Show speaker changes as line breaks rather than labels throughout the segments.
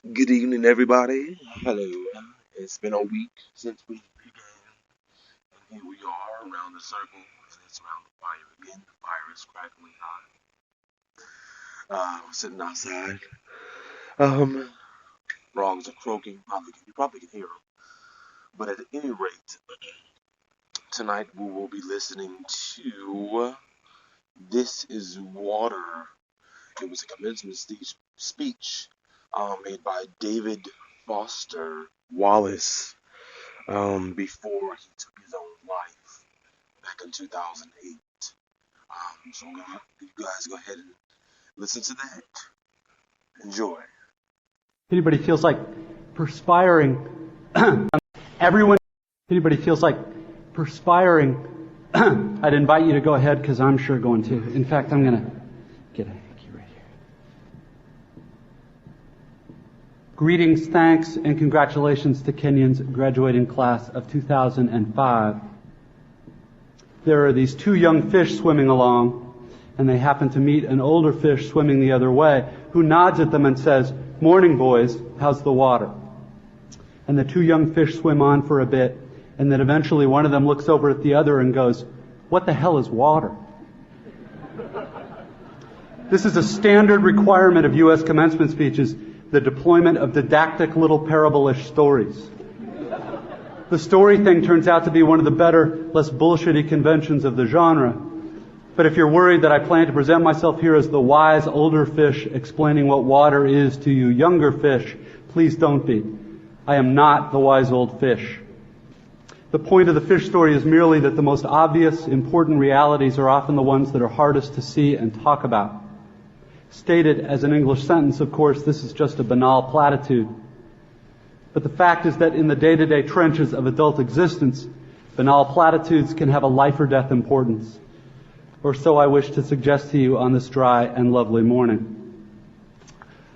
Good evening, everybody. Hello. It's been a week since we began, and here we are around the circle, and it's around the fire again. The fire is crackling hot. We're sitting outside. Um, Frogs are croaking. You probably can hear them. But at any rate, tonight we will be listening to "This Is Water." It was a commencement speech made by David Foster Wallace before he took his own life back in 2008. So I'm gonna, you guys go ahead and listen to that. Enjoy.
Anybody feels like perspiring? Everyone. Anybody feels like perspiring? I'd invite you to go ahead because I'm sure going to. In fact, I'm going to get a hanky right here. Greetings, thanks, and congratulations to Kenyon's graduating class of 2005. There are these two young fish swimming along, and they happen to meet an older fish swimming the other way, who nods at them and says, "Morning, boys, how's the water?" And the two young fish swim on for a bit, and then eventually one of them looks over at the other and goes, "What the hell is water?" This is a standard requirement of U.S. commencement speeches, the deployment of didactic little parable-ish stories. The story thing turns out to be one of the better, less bullshitty conventions of the genre. But if you're worried that I plan to present myself here as the wise older fish explaining what water is to you younger fish, please don't be. I am not the wise old fish. The point of the fish story is merely that the most obvious, important realities are often the ones that are hardest to see and talk about. Stated as an English sentence, of course, this is just a banal platitude. But the fact is that in the day-to-day trenches of adult existence, banal platitudes can have a life or death importance. Or so I wish to suggest to you on this dry and lovely morning.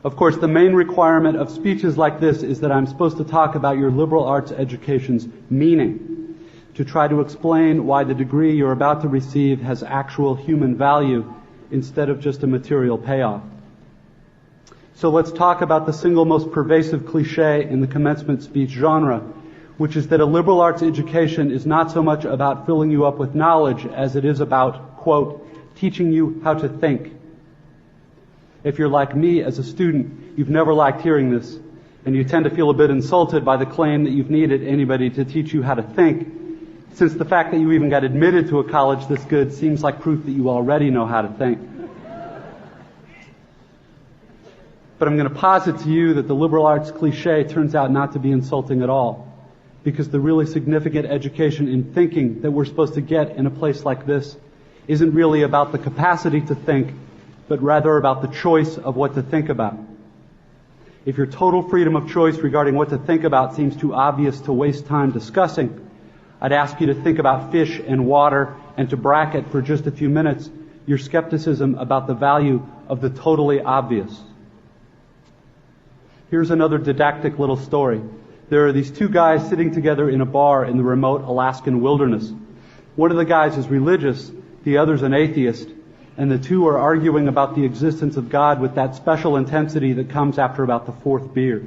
Of course, the main requirement of speeches like this is that I'm supposed to talk about your liberal arts education's meaning, to try to explain why the degree you're about to receive has actual human value instead of just a material payoff. So let's talk about the single most pervasive cliche in the commencement speech genre, which is that a liberal arts education is not so much about filling you up with knowledge as it is about, quote, teaching you how to think. If you're like me as a student, you've never liked hearing this, and you tend to feel a bit insulted by the claim that you've needed anybody to teach you how to think, since the fact that you even got admitted to a college this good seems like proof that you already know how to think. But I'm going to posit to you that the liberal arts cliche turns out not to be insulting at all, because the really significant education in thinking that we're supposed to get in a place like this isn't really about the capacity to think, but rather about the choice of what to think about. If your total freedom of choice regarding what to think about seems too obvious to waste time discussing, I'd ask you to think about fish and water and to bracket for just a few minutes your skepticism about the value of the totally obvious. Here's another didactic little story. There are these two guys sitting together in a bar in the remote Alaskan wilderness. One of the guys is religious, the other's an atheist, and the two are arguing about the existence of God with that special intensity that comes after about the fourth beer.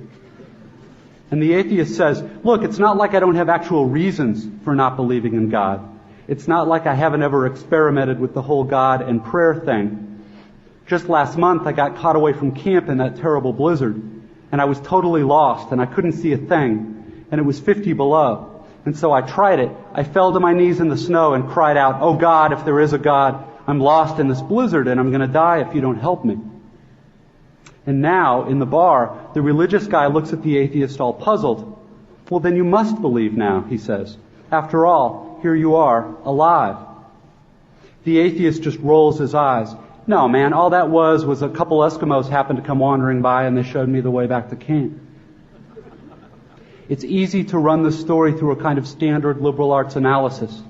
And the atheist says, "Look, it's not like I don't have actual reasons for not believing in God. It's not like I haven't ever experimented with the whole God and prayer thing. Just last month I got caught away from camp in that terrible blizzard, and I was totally lost, and I couldn't see a thing, and it was 50 below. And so I tried it. I fell to my knees in the snow and cried out, 'Oh God, if there is a God, I'm lost in this blizzard and I'm going to die if you don't help me.' And now, in the bar, the religious guy looks at the atheist all puzzled. 'Well, then you must believe now,' he says. 'After all, here you are, alive.' The atheist just rolls his eyes. 'No, man, all that was a couple Eskimos happened to come wandering by and they showed me the way back to camp.'" It's easy to run this story through a kind of standard liberal arts analysis.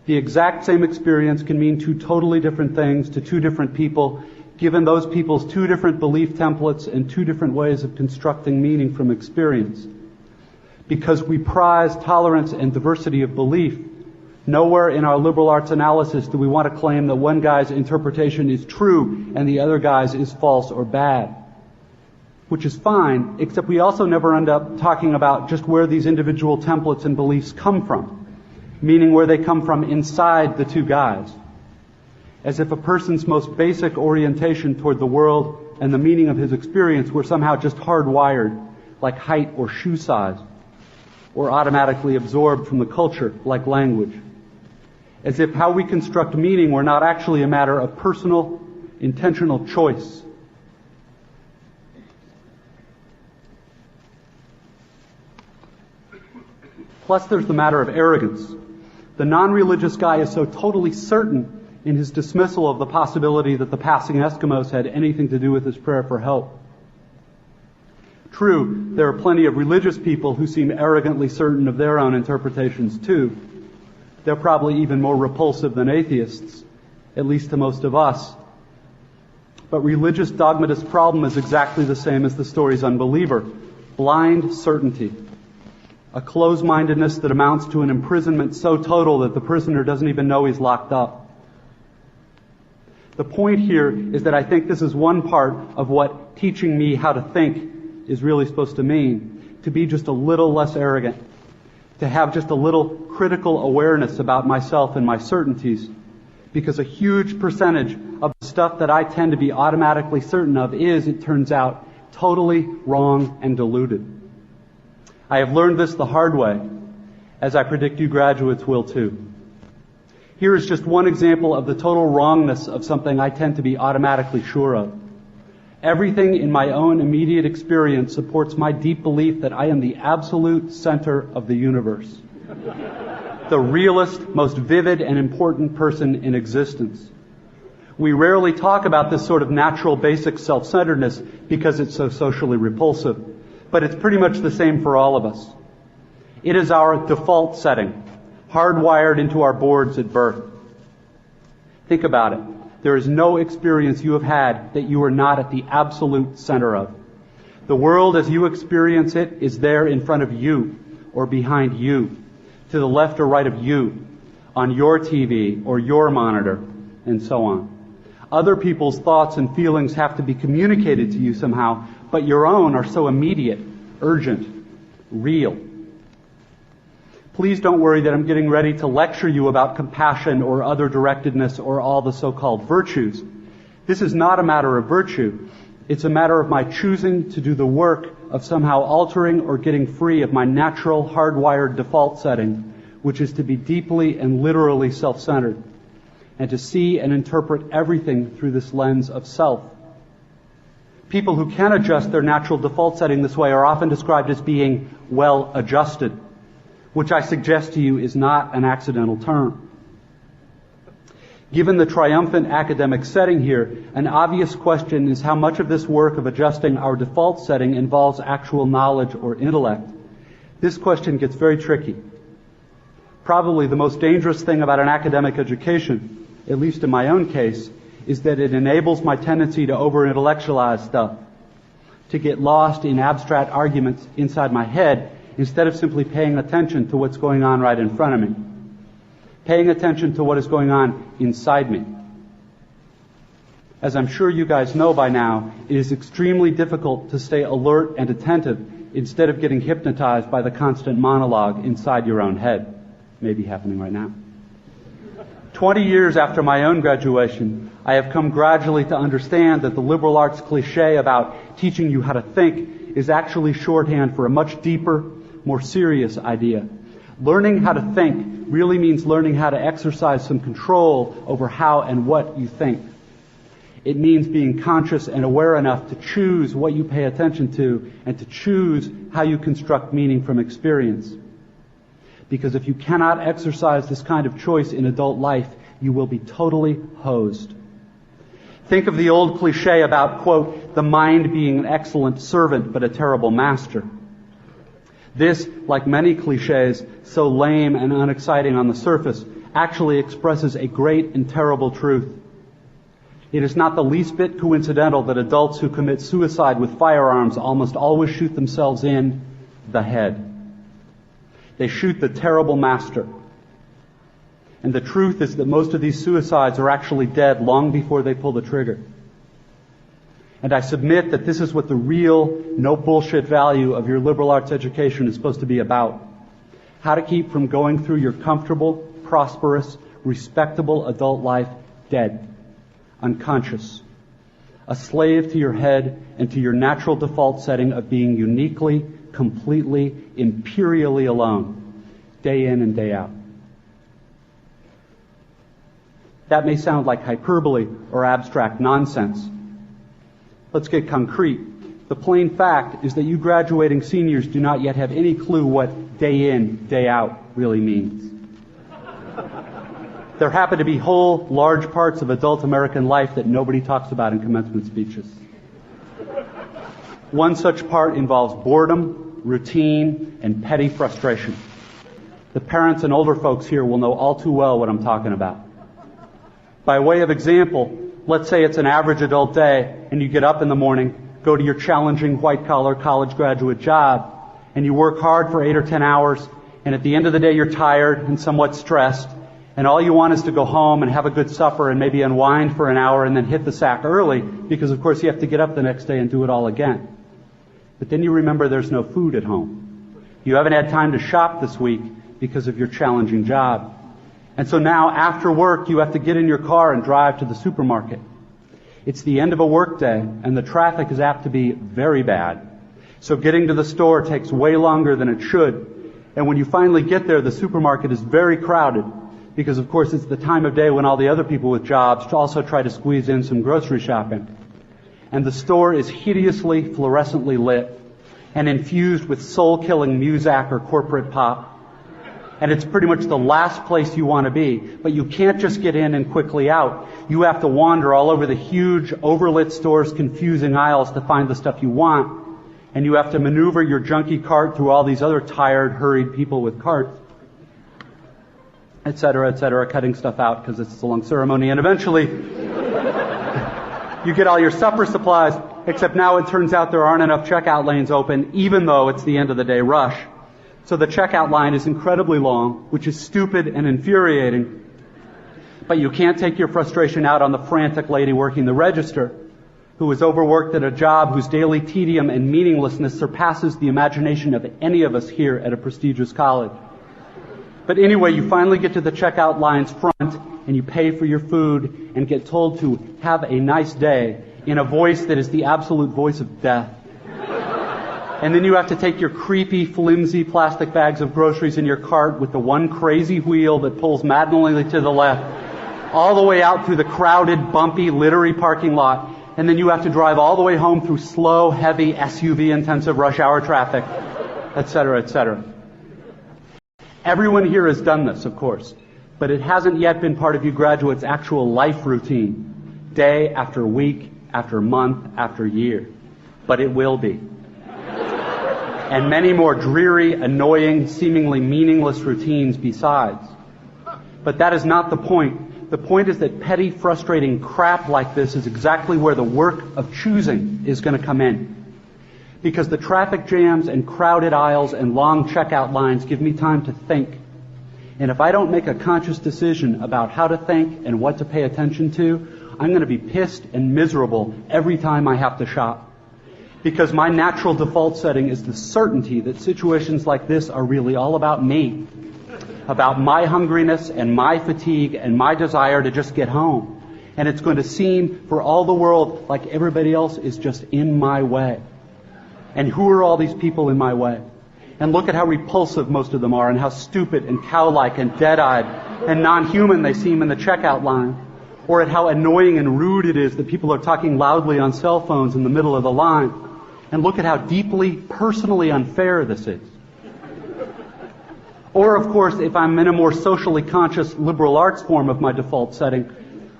The exact same experience can mean two totally different things to two different people, given those people's two different belief templates and two different ways of constructing meaning from experience. Because we prize tolerance and diversity of belief, nowhere in our liberal arts analysis do we want to claim that one guy's interpretation is true and the other guy's is false or bad. which is fine, except we also never end up talking about just where these individual templates and beliefs come from, meaning where they come from inside the two guys. As if a person's most basic orientation toward the world and the meaning of his experience were somehow just hardwired, like height or shoe size, or automatically absorbed from the culture, like language. As if how we construct meaning were not actually a matter of personal, intentional choice. Plus, there's the matter of arrogance. The non-religious guy is so totally certain in his dismissal of the possibility that the passing Eskimos had anything to do with his prayer for help. True, there are plenty of religious people who seem arrogantly certain of their own interpretations too. They're probably even more repulsive than atheists, at least to most of us. But religious dogmatist's problem is exactly the same as the story's unbeliever: blind certainty. A close-mindedness that amounts to an imprisonment so total that the prisoner doesn't even know he's locked up. The point here is that I think this is one part of what teaching me how to think is really supposed to mean: to be just a little less arrogant, to have just a little critical awareness about myself and my certainties, because a huge percentage of the stuff that I tend to be automatically certain of is, it turns out, totally wrong and deluded. I have learned this the hard way, as I predict you graduates will too. Here is just one example of the total wrongness of something I tend to be automatically sure of. Everything in my own immediate experience supports my deep belief that I am the absolute center of the universe. The realest, most vivid and important person in existence. We rarely talk about this sort of natural basic self-centeredness because it's so socially repulsive, but it's pretty much the same for all of us. It is our default setting, hardwired into our boards at birth. Think about it. There is no experience you have had that you are not at the absolute center of. The world as you experience it is there in front of you or behind you, to the left or right of you, on your TV or your monitor, and so on. Other people's thoughts and feelings have to be communicated to you somehow, but your own are so immediate, urgent, real. Please don't worry that I'm getting ready to lecture you about compassion or other directedness or all the so-called virtues. This is not a matter of virtue. It's a matter of my choosing to do the work of somehow altering or getting free of my natural, hardwired default setting, which is to be deeply and literally self-centered, and to see and interpret everything through this lens of self. People who can adjust their natural default setting this way are often described as being well adjusted, which I suggest to you is not an accidental term. Given the triumphant academic setting here, an obvious question is how much of this work of adjusting our default setting involves actual knowledge or intellect. This question gets very tricky. Probably the most dangerous thing about an academic education, at least in my own case, is that it enables my tendency to over-intellectualize stuff, to get lost in abstract arguments inside my head instead of simply paying attention to what's going on right in front of me. Paying attention to what is going on inside me. As I'm sure you guys know by now, it is extremely difficult to stay alert and attentive instead of getting hypnotized by the constant monologue inside your own head. Maybe happening right now. 20 years after my own graduation, I have come gradually to understand that the liberal arts cliché about teaching you how to think is actually shorthand for a much deeper, more serious idea. Learning how to think really means learning how to exercise some control over how and what you think. It means being conscious and aware enough to choose what you pay attention to and to choose how you construct meaning from experience. Because if you cannot exercise this kind of choice in adult life, you will be totally hosed. Think of the old cliché about, quote, the mind being an excellent servant but a terrible master. This, like many clichés, so lame and unexciting on the surface, actually expresses a great and terrible truth. It is not the least bit coincidental that adults who commit suicide with firearms almost always shoot themselves in the head. They shoot the terrible master. And the truth is that most of these suicides are actually dead long before they pull the trigger. And I submit that this is what the real, no bullshit value of your liberal arts education is supposed to be about. How to keep from going through your comfortable, prosperous, respectable adult life dead, unconscious, a slave to your head and to your natural default setting of being uniquely, completely, imperially alone, day in and day out. That may sound like hyperbole or abstract nonsense. Let's get concrete. The plain fact is that you graduating seniors do not yet have any clue what day in, day out really means. There happen to be whole, large parts of adult American life that nobody talks about in commencement speeches. One such part involves boredom, routine, and petty frustration. The parents and older folks here will know all too well what I'm talking about. By way of example, let's say it's an average adult day and you get up in the morning, go to your challenging white-collar college graduate job, and you work hard for 8 or 10 hours, and at the end of the day you're tired and somewhat stressed, and all you want is to go home and have a good supper and maybe unwind for an hour and then hit the sack early because, of course, you have to get up the next day and do it all again. But then you remember there's no food at home. You haven't had time to shop this week because of your challenging job. And so now, after work, you have to get in your car and drive to the supermarket. It's the end of a work day, and the traffic is apt to be very bad. So getting to the store takes way longer than it should. And when you finally get there, the supermarket is very crowded because, of course, it's the time of day when all the other people with jobs also try to squeeze in some grocery shopping. And the store is hideously fluorescently lit and infused with soul-killing muzak or corporate pop. And it's pretty much the last place you want to be. But you can't just get in and quickly out. You have to wander all over the huge, overlit store's confusing aisles to find the stuff you want. And you have to maneuver your junky cart through all these other tired, hurried people with carts, et cetera, cutting stuff out because it's a long ceremony. And eventually, you get all your supper supplies, except now it turns out there aren't enough checkout lanes open, even though it's the end of the day rush. So the checkout line is incredibly long, which is stupid and infuriating. But you can't take your frustration out on the frantic lady working the register, who is overworked at a job whose daily tedium and meaninglessness surpasses the imagination of any of us here at a prestigious college. But anyway, you finally get to the checkout line's front, and you pay for your food and get told to have a nice day in a voice that is the absolute voice of death. And then you have to take your creepy, flimsy plastic bags of groceries in your cart with the one crazy wheel that pulls maddeningly to the left, all the way out through the crowded, bumpy, littery parking lot. And then you have to drive all the way home through slow, heavy, SUV-intensive rush hour traffic, et cetera. Everyone here has done this, of course, but it hasn't yet been part of you graduates' actual life routine, day after week, after month, after year. But it will be. And many more dreary, annoying, seemingly meaningless routines besides. But that is not the point. The point is that petty, frustrating crap like this is exactly where the work of choosing is going to come in. Because the traffic jams and crowded aisles and long checkout lines give me time to think. And if I don't make a conscious decision about how to think and what to pay attention to, I'm going to be pissed and miserable every time I have to shop. Because my natural default setting is the certainty that situations like this are really all about me. About my hungriness and my fatigue and my desire to just get home. And it's going to seem for all the world like everybody else is just in my way. And who are all these people in my way? And look at how repulsive most of them are and how stupid and cow-like and dead-eyed and non-human they seem in the checkout line. Or at how annoying and rude it is that people are talking loudly on cell phones in the middle of the line. And look at how deeply, personally unfair this is. Or, of course, if I'm in a more socially conscious liberal arts form of my default setting,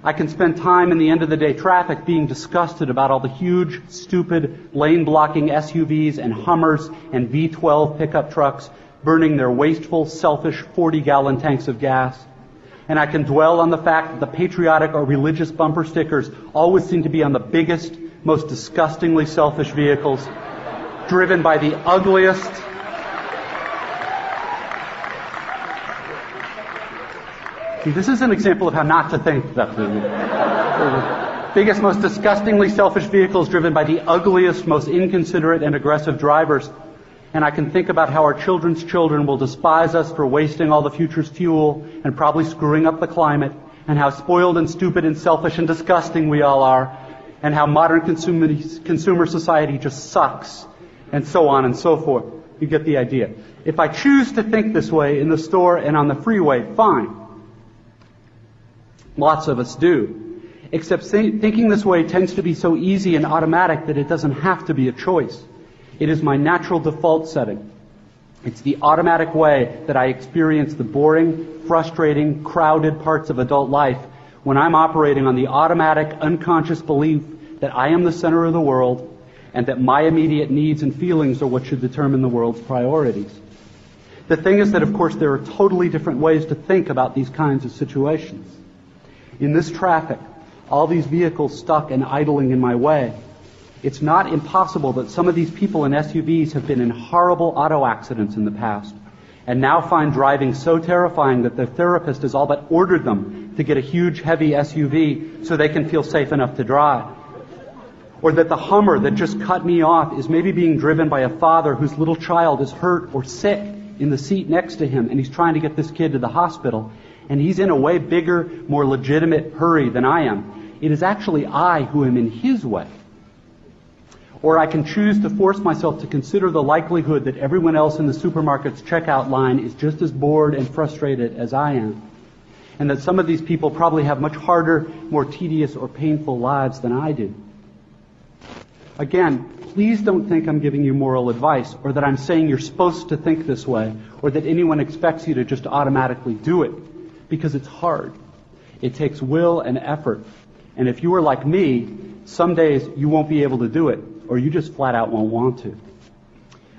I can spend time in the end-of-the-day traffic being disgusted about all the huge, stupid, lane-blocking SUVs and Hummers and V12 pickup trucks burning their wasteful, selfish 40-gallon tanks of gas. And I can dwell on the fact that the patriotic or religious bumper stickers always seem to be on the biggest, most disgustingly selfish vehicles, driven by the ugliest, See, this is an example of how not to think. biggest, most disgustingly selfish vehicles driven by the ugliest, most inconsiderate and aggressive drivers. And I can think about how our children's children will despise us for wasting all the future's fuel and probably screwing up the climate, and how spoiled and stupid and selfish and disgusting we all are, and how modern consumer society just sucks, and so on and so forth. You get the idea. If I choose to think this way in the store and on the freeway, fine. Lots of us do. Except thinking this way tends to be so easy and automatic that it doesn't have to be a choice. It is my natural default setting. It's the automatic way that I experience the boring, frustrating, crowded parts of adult life when I'm operating on the automatic, unconscious belief that I am the center of the world and that my immediate needs and feelings are what should determine the world's priorities. The thing is that, of course, there are totally different ways to think about these kinds of situations. In this traffic, all these vehicles stuck and idling in my way, it's not impossible that some of these people in SUVs have been in horrible auto accidents in the past and now find driving so terrifying that their therapist has all but ordered them to get a huge, heavy SUV so they can feel safe enough to drive. Or that the Hummer that just cut me off is maybe being driven by a father whose little child is hurt or sick in the seat next to him, and he's trying to get this kid to the hospital, and he's in a way bigger, more legitimate hurry than I am. It is actually I who am in his way. Or I can choose to force myself to consider the likelihood that everyone else in the supermarket's checkout line is just as bored and frustrated as I am, and that some of these people probably have much harder, more tedious or painful lives than I do. Again, please don't think I'm giving you moral advice, or that I'm saying you're supposed to think this way, or that anyone expects you to just automatically do it, because it's hard. It takes will and effort, and if you are like me, some days you won't be able to do it, or you just flat out won't want to.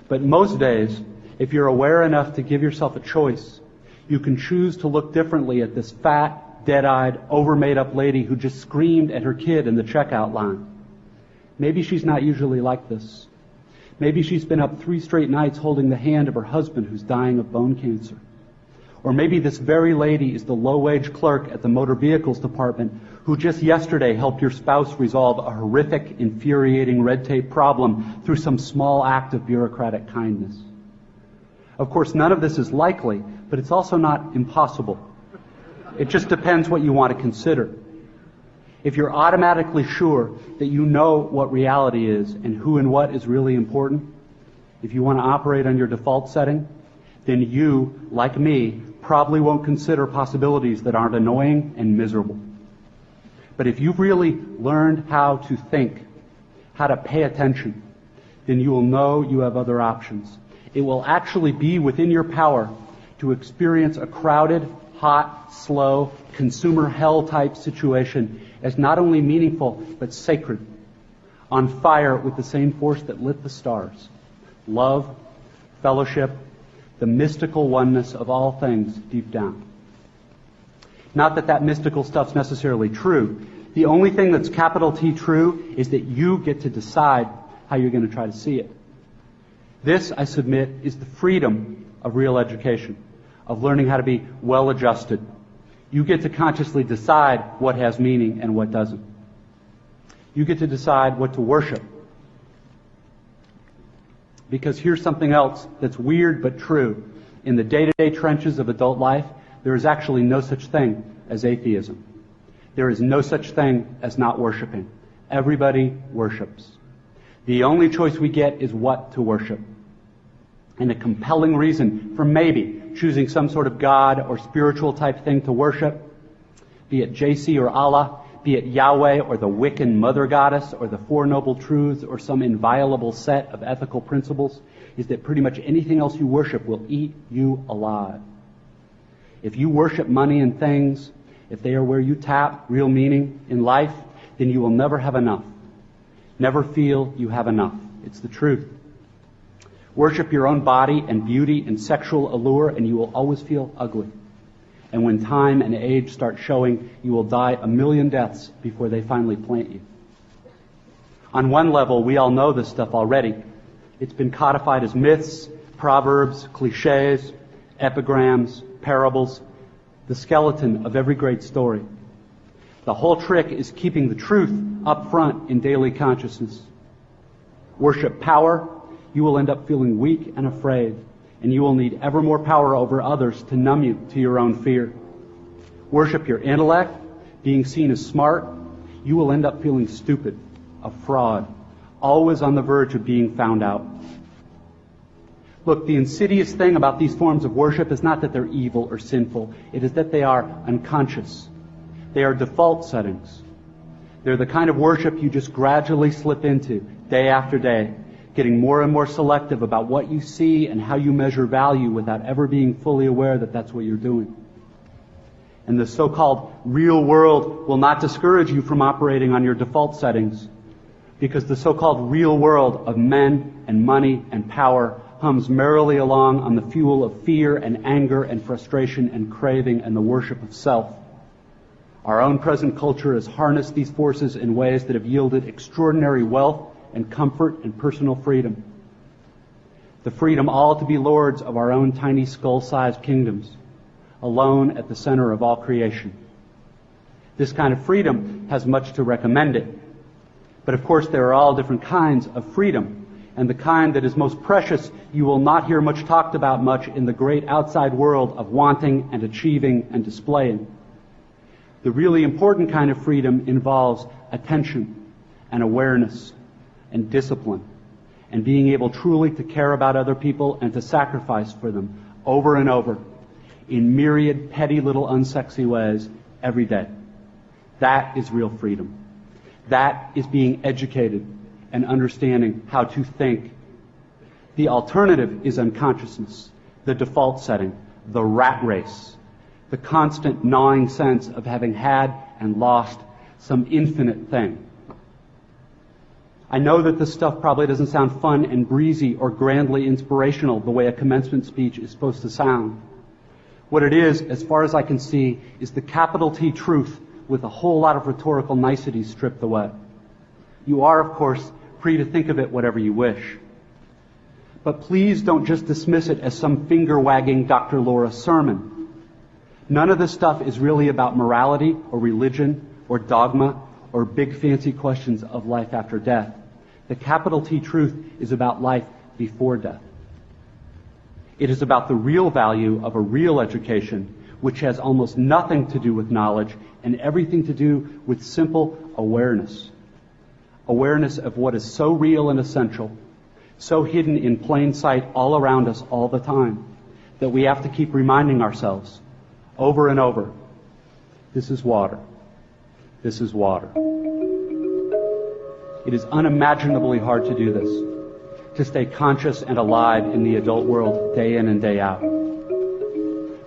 But most days, if you're aware enough to give yourself a choice, you can choose to look differently at this fat, dead-eyed, over-made-up lady who just screamed at her kid in the checkout line. Maybe she's not usually like this. Maybe she's been up 3 straight nights holding the hand of her husband who's dying of bone cancer. Or maybe this very lady is the low-wage clerk at the motor vehicles department who just yesterday helped your spouse resolve a horrific, infuriating red tape problem through some small act of bureaucratic kindness. Of course, none of this is likely, but it's also not impossible. It just depends what you want to consider. If you're automatically sure that you know what reality is and who and what is really important, if you want to operate on your default setting, then you, like me, probably won't consider possibilities that aren't annoying and miserable. But if you've really learned how to think, how to pay attention, then you will know you have other options. It will actually be within your power to experience a crowded, hot, slow, consumer hell-type situation as not only meaningful, but sacred, on fire with the same force that lit the stars. Love, fellowship, the mystical oneness of all things deep down. Not that that mystical stuff's necessarily true. The only thing that's capital T true is that you get to decide how you're going to try to see it. This, I submit, is the freedom of real education, of learning how to be well-adjusted. You get to consciously decide what has meaning and what doesn't. You get to decide what to worship. Because here's something else that's weird but true. In the day-to-day trenches of adult life, there is actually no such thing as atheism. There is no such thing as not worshiping. Everybody worships. The only choice we get is what to worship. And a compelling reason for maybe choosing some sort of God or spiritual type thing to worship, be it JC or Allah, be it Yahweh or the Wiccan Mother Goddess or the Four Noble Truths or some inviolable set of ethical principles, is that pretty much anything else you worship will eat you alive. If you worship money and things, if they are where you tap real meaning in life, then you will never have enough. Never feel you have enough. It's the truth. Worship your own body and beauty and sexual allure, and you will always feel ugly. And when time and age start showing, you will die a million deaths before they finally plant you. On one level, we all know this stuff already. It's been codified as myths, proverbs, cliches, epigrams, parables, the skeleton of every great story. The whole trick is keeping the truth up front in daily consciousness. Worship power, you will end up feeling weak and afraid, and you will need ever more power over others to numb you to your own fear. Worship your intellect, being seen as smart, you will end up feeling stupid, a fraud, always on the verge of being found out. Look, the insidious thing about these forms of worship is not that they're evil or sinful. It is that they are unconscious. They are default settings. They're the kind of worship you just gradually slip into, day after day, getting more and more selective about what you see and how you measure value without ever being fully aware that that's what you're doing. And the so-called real world will not discourage you from operating on your default settings, because the so-called real world of men and money and power hums merrily along on the fuel of fear and anger and frustration and craving and the worship of self. Our own present culture has harnessed these forces in ways that have yielded extraordinary wealth and comfort and personal freedom. The freedom all to be lords of our own tiny skull-sized kingdoms, alone at the center of all creation. This kind of freedom has much to recommend it. But of course there are all different kinds of freedom, and the kind that is most precious you will not hear much talked about much in the great outside world of wanting and achieving and displaying. The really important kind of freedom involves attention and awareness and discipline and being able truly to care about other people and to sacrifice for them over and over in myriad petty little unsexy ways every day. That is real freedom. That is being educated and understanding how to think. The alternative is unconsciousness, the default setting, the rat race, the constant gnawing sense of having had and lost some infinite thing. I know that this stuff probably doesn't sound fun and breezy or grandly inspirational the way a commencement speech is supposed to sound. What it is, as far as I can see, is the capital T truth with a whole lot of rhetorical niceties stripped away. You are, of course, free to think of it whatever you wish. But please don't just dismiss it as some finger-wagging Dr. Laura sermon. None of this stuff is really about morality or religion or dogma or big fancy questions of life after death. The capital T truth is about life before death. It is about the real value of a real education, which has almost nothing to do with knowledge and everything to do with simple awareness. Awareness of what is so real and essential, so hidden in plain sight all around us all the time, that we have to keep reminding ourselves over and over, this is water. This is water. It is unimaginably hard to do this, to stay conscious and alive in the adult world day in and day out.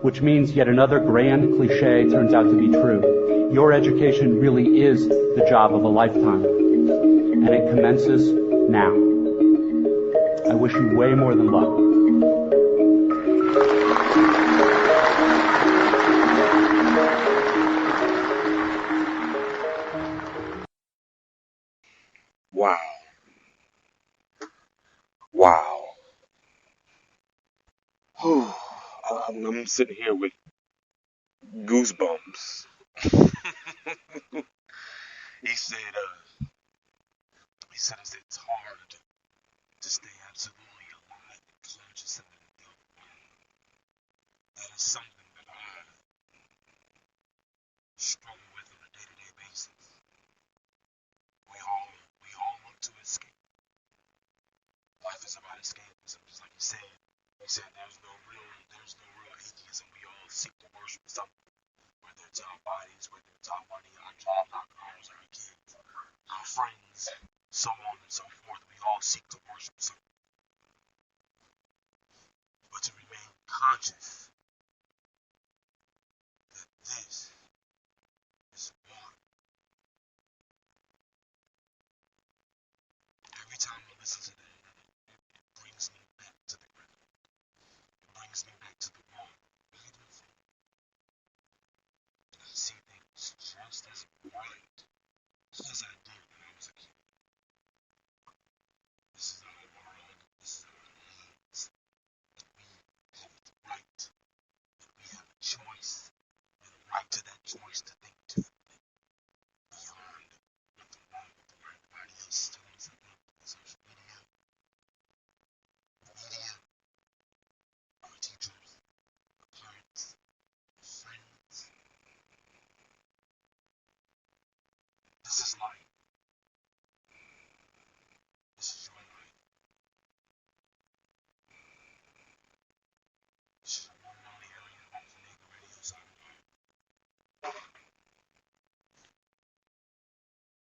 Which means yet another grand cliche turns out to be true. Your education really is the job of a lifetime, and it commences now. I wish you way more than luck.
Wow. Wow. Whew. I'm sitting here with goosebumps. He said, it's hard to stay absolutely alive and conscious in the adult world. That is something that I struggle with on a day-to-day basis. We all look to escape. Life is about escapism, just like he said. He said there's no real atheism. We all seek to worship something, whether it's our bodies, whether it's our money, our jobs, our cars, our kids, our friends, so on and so forth. We all seek to worship something. But to remain conscious that this is water. Every time I listen to that, it brings me back to the ground. It brings me back to the water. Beautiful. And I see things just as bright as I